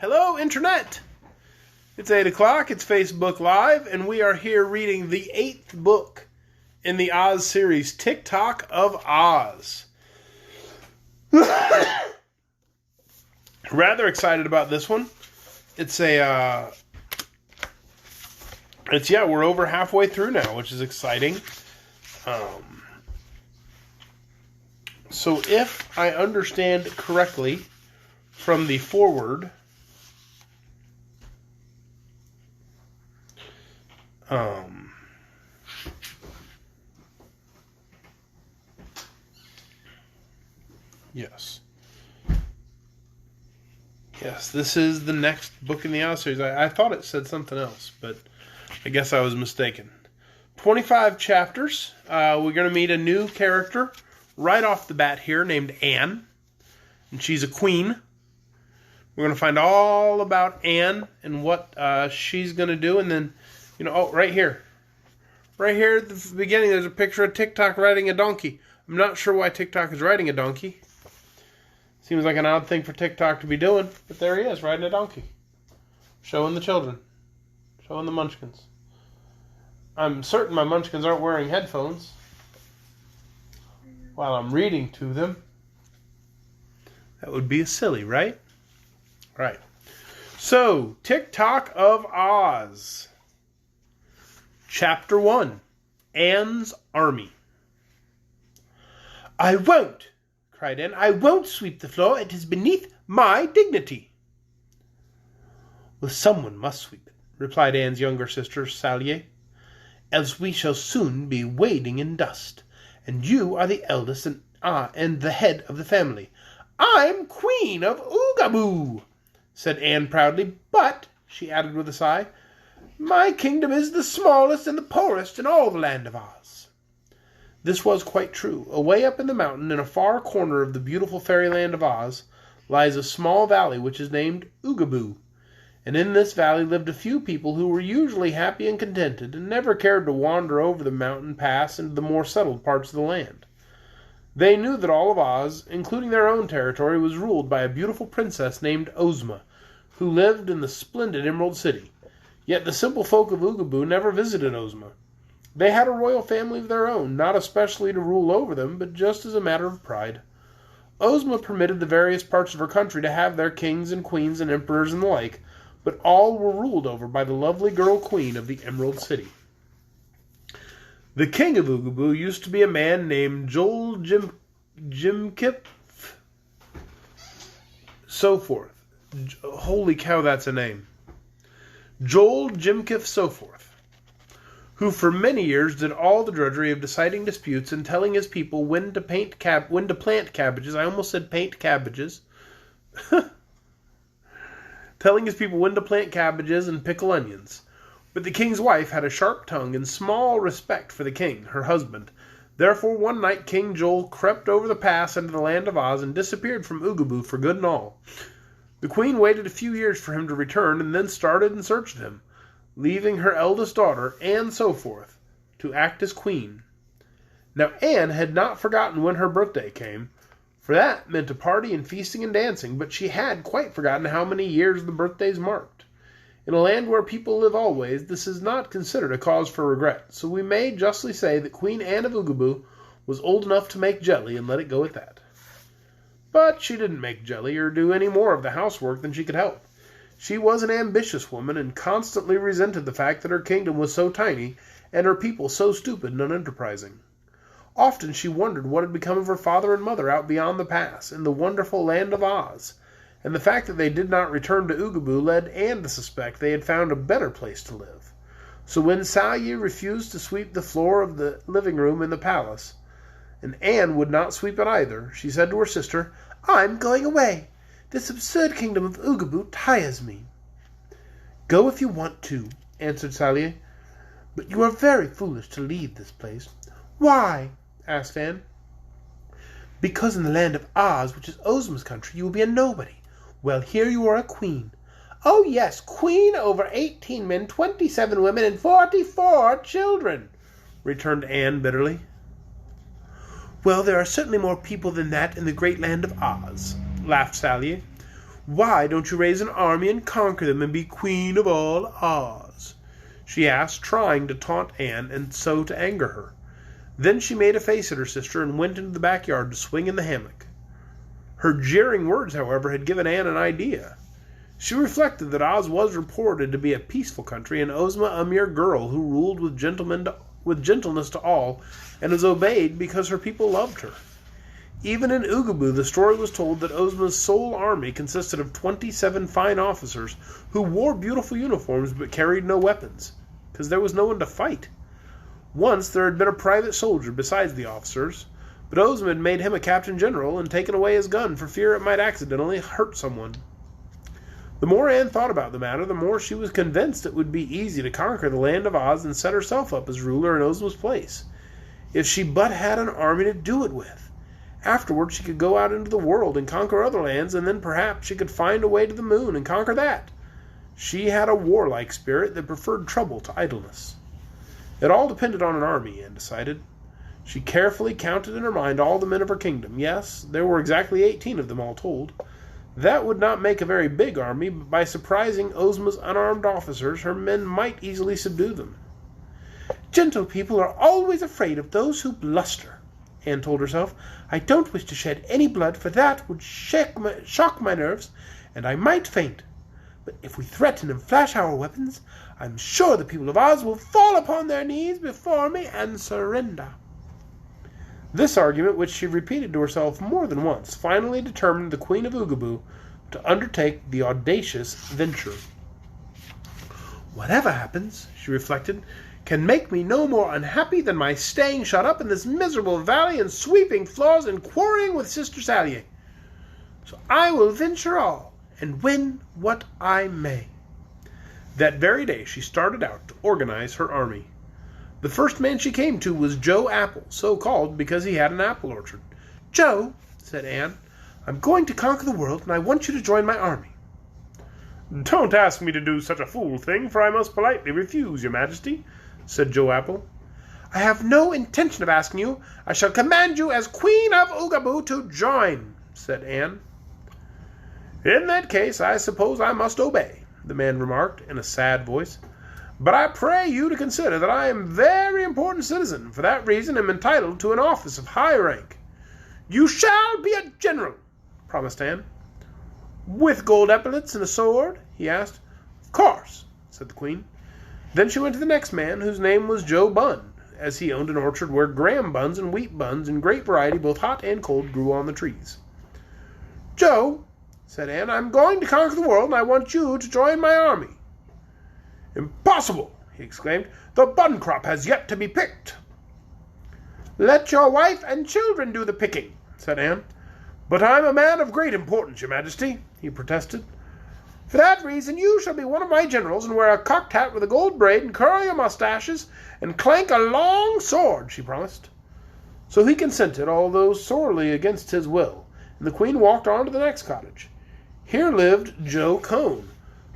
Hello, Internet! It's 8 o'clock, it's Facebook Live, and we are here reading the 8th book in the Oz series, Tik-Tok of Oz. Rather excited about this one. We're over halfway through now, which is exciting. So if I understand correctly from the foreword, Yes, this is the next book in the Oz series. I thought it said something else, but I guess I was mistaken. 25 chapters. We're going to meet a new character right off the bat here named Anne, and she's a queen. We're going to find all about Anne and what she's going to do, and then, right here. Right here at the beginning, there's a picture of Tik-Tok riding a donkey. I'm not sure why Tik-Tok is riding a donkey. Seems like an odd thing for Tik-Tok to be doing, but there he is, riding a donkey. Showing the children. Showing the munchkins. I'm certain my munchkins aren't wearing headphones while I'm reading to them. That would be silly, right? Right. So, Tik-Tok of Oz. Chapter 1. Anne's Army. "I won't!" cried Anne. "I won't sweep the floor. It is beneath my dignity." "Well, someone must sweep it," replied Anne's younger sister, Sally, "else we shall soon be wading in dust. And you are the eldest and the head of the family." "I'm Queen of Oogaboo," said Anne proudly. "But," she added with a sigh, "my kingdom is the smallest and the poorest in all the land of Oz." This was quite true. Away up in the mountain, in a far corner of the beautiful fairyland of Oz, lies a small valley which is named Oogaboo. And in this valley lived a few people who were usually happy and contented, and never cared to wander over the mountain pass into the more settled parts of the land. They knew that all of Oz, including their own territory, was ruled by a beautiful princess named Ozma, who lived in the splendid Emerald City. Yet the simple folk of Oogaboo never visited Ozma. They had a royal family of their own, not especially to rule over them, but just as a matter of pride. Ozma permitted the various parts of her country to have their kings and queens and emperors and the like, but all were ruled over by the lovely girl queen of the Emerald City. The king of Oogaboo used to be a man named Joel Jimkip Soforth. Holy cow, that's a name. Joel Jimkif Soforth, who for many years did all the drudgery of deciding disputes and telling his people when to plant cabbages. I almost said paint cabbages. Telling his people when to plant cabbages and pickle onions. But the king's wife had a sharp tongue and small respect for the king, her husband. Therefore one night King Joel crept over the pass into the land of Oz and disappeared from Oogaboo for good and all. The queen waited a few years for him to return and then started in search of him, leaving her eldest daughter, Anne Soforth, to act as queen. Now Anne had not forgotten when her birthday came, for that meant a party and feasting and dancing, but she had quite forgotten how many years the birthdays marked. In a land where people live always, this is not considered a cause for regret, so we may justly say that Queen Anne of Oogaboo was old enough to make jelly and let it go at that. But she didn't make jelly or do any more of the housework than she could help. She was an ambitious woman and constantly resented the fact that her kingdom was so tiny and her people so stupid and unenterprising. Often she wondered what had become of her father and mother out beyond the pass, in the wonderful land of Oz, and the fact that they did not return to Oogaboo led Anne to suspect they had found a better place to live. So when Sally refused to sweep the floor of the living room in the palace, and Anne would not sweep it either, she said to her sister, "I'm going away. This absurd kingdom of Oogaboo tires me." "Go if you want to," answered Sally, "but you are very foolish to leave this place." "Why?" asked Anne. "Because in the land of Oz, which is Ozma's country, you will be a nobody. Well, here you are a queen." "Oh, yes, queen over 18 men, 27 women, and 44 children," returned Anne bitterly. "Well, there are certainly more people than that in the great land of Oz," laughed Sally. Why don't you raise an army and conquer them and be Queen of all Oz?" she asked, trying to taunt Anne and so to anger her. Then she made a face at her sister and went into the backyard to swing in the hammock. Her jeering words, however, had given Anne an idea. She reflected that Oz was reported to be a peaceful country, and Ozma a mere girl who ruled with gentleness to all, and was obeyed because her people loved her. Even in Oogaboo, the story was told that Ozma's sole army consisted of 27 fine officers who wore beautiful uniforms but carried no weapons, because there was no one to fight. Once there had been a private soldier besides the officers, but Ozma had made him a captain general and taken away his gun for fear it might accidentally hurt someone. The more Anne thought about the matter, the more she was convinced it would be easy to conquer the land of Oz and set herself up as ruler in Ozma's place, if she but had an army to do it with. Afterward, she could go out into the world and conquer other lands, and then perhaps she could find a way to the moon and conquer that. She had a warlike spirit that preferred trouble to idleness. It all depended on an army, Anne decided. She carefully counted in her mind all the men of her kingdom. Yes, there were exactly 18 of them all told. That would not make a very big army, but by surprising Ozma's unarmed officers, her men might easily subdue them. "Gentle people are always afraid of those who bluster," Anne told herself. "I don't wish to shed any blood, for that would shock my nerves, and I might faint. But if we threaten and flash our weapons, I'm sure the people of Oz will fall upon their knees before me and surrender." This argument, which she repeated to herself more than once, finally determined the Queen of Oogaboo to undertake the audacious venture. "Whatever happens," she reflected, "can make me no more unhappy than my staying shut up in this miserable valley and sweeping floors and quarreling with Sister Sally. So I will venture all, and win what I may." That very day she started out to organize her army. The first man she came to was Joe Apple, so called because he had an apple orchard. "Joe," said Anne, "I'm going to conquer the world, and I want you to join my army." "Don't ask me to do such a fool thing, for I must politely refuse, your Majesty," said Joe Apple. "I have no intention of asking you. I shall command you as Queen of Oogaboo to join," said Anne. "In that case, I suppose I must obey," the man remarked in a sad voice. "But I pray you to consider that I am a very important citizen. For that reason am entitled to an office of high rank." "You shall be a general," promised Anne. "With gold epaulets and a sword?" he asked. "Of course," said the Queen. Then she went to the next man, whose name was Joe Bunn, as he owned an orchard where graham buns and wheat buns in great variety, both hot and cold, grew on the trees. "Joe," said Anne, "I'm going to conquer the world, and I want you to join my army." "Impossible!" he exclaimed. "The bun crop has yet to be picked." "Let your wife and children do the picking," said Anne. "But I'm a man of great importance, your Majesty," he protested. "For that reason you shall be one of my generals, and wear a cocked hat with a gold braid, and curl your mustaches, and clank a long sword," she promised. So he consented, although sorely against his will, and the Queen walked on to the next cottage. Here lived Joe Cone,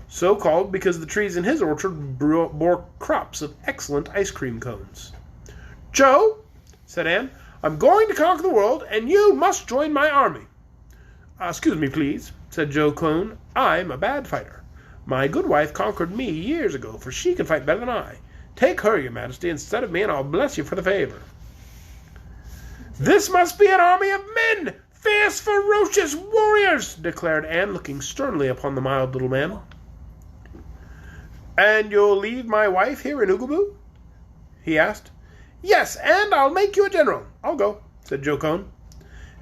so called because the trees in his orchard bore crops of excellent ice cream cones. "Joe," said Anne, "I'm going to conquer the world, and you must join my army." "Excuse me, please," said Joe Cone. "I'm a bad fighter. My good wife conquered me years ago, for she can fight better than I. Take her, your Majesty, instead of me, and I'll bless you for the favor." "This must be an army of men, fierce, ferocious warriors," declared Anne, looking sternly upon the mild little man. "And you'll leave my wife here in Oogaboo?" he asked. "Yes, and I'll make you a general." "I'll go," said Joe Cone.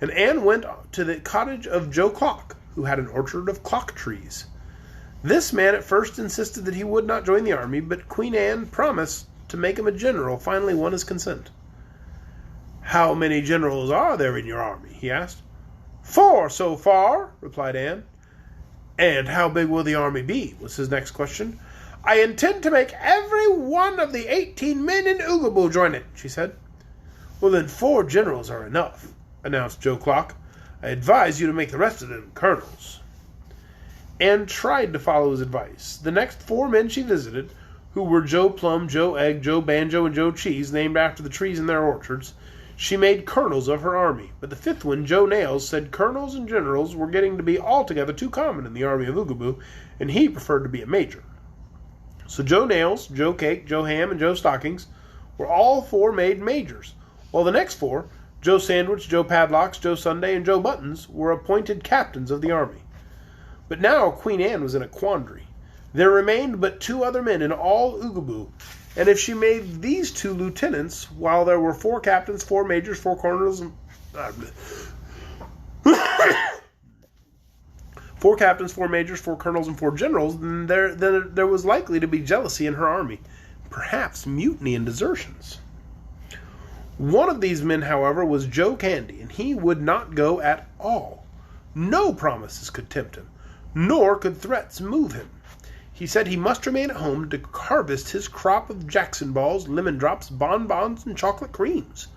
And Anne went to the cottage of Joe Clock, who had an orchard of clock trees. This man at first insisted that he would not join the army, but Queen Anne promised to make him a general finally won his consent. "How many generals are there in your army?" he asked. "4 so far," replied Anne. "And how big will the army be?" was his next question. "I intend to make every one of the 18 men in Oogaboo join it," she said. "Well, then 4 generals are enough," announced Joe Clock. "I advise you to make the rest of them colonels." Anne tried to follow his advice. The next 4 men she visited, who were Joe Plum, Joe Egg, Joe Banjo, and Joe Cheese, named after the trees in their orchards, she made colonels of her army. But the fifth one, Joe Nails, said colonels and generals were getting to be altogether too common in the army of Oogaboo, and he preferred to be a major. So Joe Nails, Joe Cake, Joe Ham, and Joe Stockings were all four made majors, while the next four, Joe Sandwich, Joe Padlocks, Joe Sunday, and Joe Buttons, were appointed captains of the army. But now Queen Anne was in a quandary. There remained but two other men in all Oogaboo, and if she made these two lieutenants, while there were four captains, four majors, four colonels, and four captains, four majors, four colonels, and four generals, then there was likely to be jealousy in her army, perhaps mutiny and desertions. One of these men, however, was Joe Candy, and he would not go at all. No promises could tempt him, nor could threats move him. He said he must remain at home to harvest his crop of Jackson balls, lemon drops, bonbons, and chocolate creams.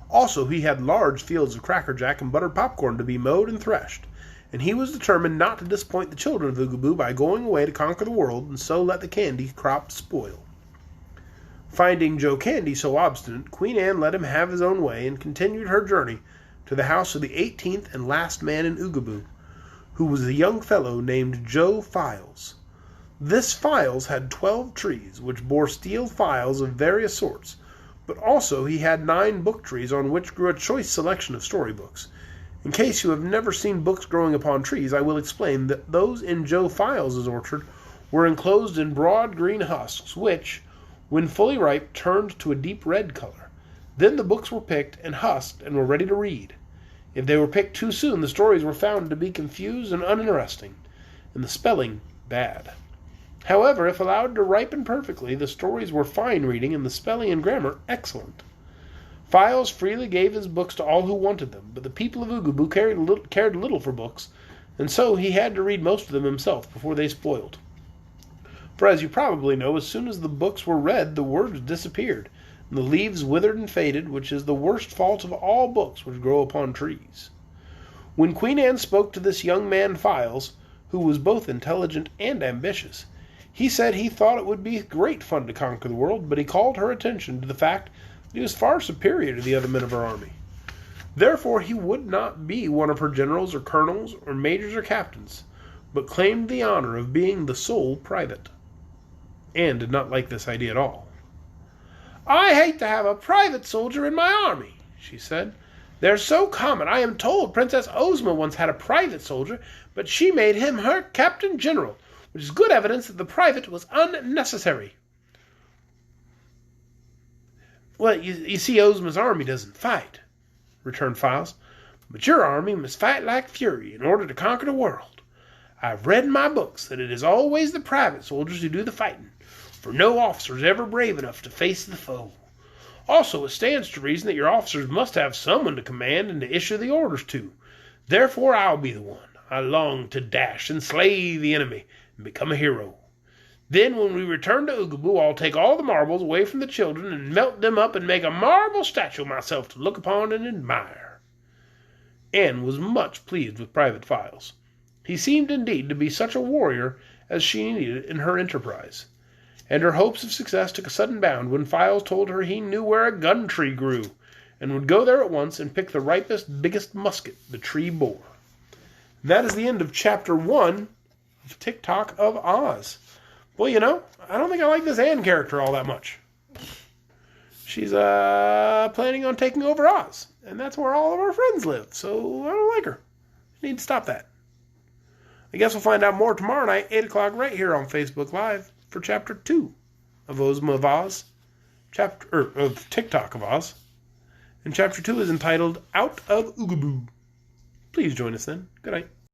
Also, he had large fields of Cracker Jack and buttered popcorn to be mowed and threshed, and he was determined not to disappoint the children of Oogaboo by going away to conquer the world and so let the candy crop spoil. Finding Joe Candy so obstinate, Queen Anne let him have his own way and continued her journey to the house of the 18th and last man in Oogaboo, who was a young fellow named Joe Files. This Files had 12 trees, which bore steel files of various sorts, but also he had 9 book trees on which grew a choice selection of storybooks. In case you have never seen books growing upon trees, I will explain that those in Joe Files' orchard were enclosed in broad green husks, which, when fully ripe, turned to a deep red color. Then the books were picked and husked and were ready to read. If they were picked too soon, the stories were found to be confused and uninteresting, and the spelling bad. However, if allowed to ripen perfectly, the stories were fine reading and the spelling and grammar excellent. Files freely gave his books to all who wanted them, but the people of Oogaboo cared little for books, and so he had to read most of them himself before they spoiled. For as you probably know, as soon as the books were read, the words disappeared, and the leaves withered and faded, which is the worst fault of all books which grow upon trees. When Queen Anne spoke to this young man Files, who was both intelligent and ambitious, he said he thought it would be great fun to conquer the world, but he called her attention to the fact that he was far superior to the other men of her army. Therefore he would not be one of her generals or colonels or majors or captains, but claimed the honor of being the sole private. Anne did not like this idea at all. "I hate to have a private soldier in my army," she said. "They're so common. I am told Princess Ozma once had a private soldier, but she made him her captain general, which is good evidence that the private was unnecessary." "Well, you see, Ozma's army doesn't fight," returned Files, "but your army must fight like fury in order to conquer the world. I've read in my books that it is always the private soldiers who do the fighting, for no officer is ever brave enough to face the foe. Also, it stands to reason that your officers must have someone to command and to issue the orders to. Therefore I'll be the one. I long to dash and slay the enemy and become a hero. Then when we return to Oogaboo, I'll take all the marbles away from the children and melt them up and make a marble statue of myself to look upon and admire." Anne was much pleased with Private Files. He seemed indeed to be such a warrior as she needed in her enterprise, and her hopes of success took a sudden bound when Files told her he knew where a gun tree grew, and would go there at once and pick the ripest, biggest musket the tree bore. That is the end of Chapter 1 of Tik-Tok of Oz. Well, you know, I don't think I like this Anne character all that much. She's planning on taking over Oz, and that's where all of our friends live, so I don't like her. I need to stop that. I guess we'll find out more tomorrow night, 8 o'clock, right here on Facebook Live for Chapter 2 of Ozma of Oz, of Tik-Tok of Oz. And Chapter 2 is entitled Out of Oogaboo. Please join us then. Good night.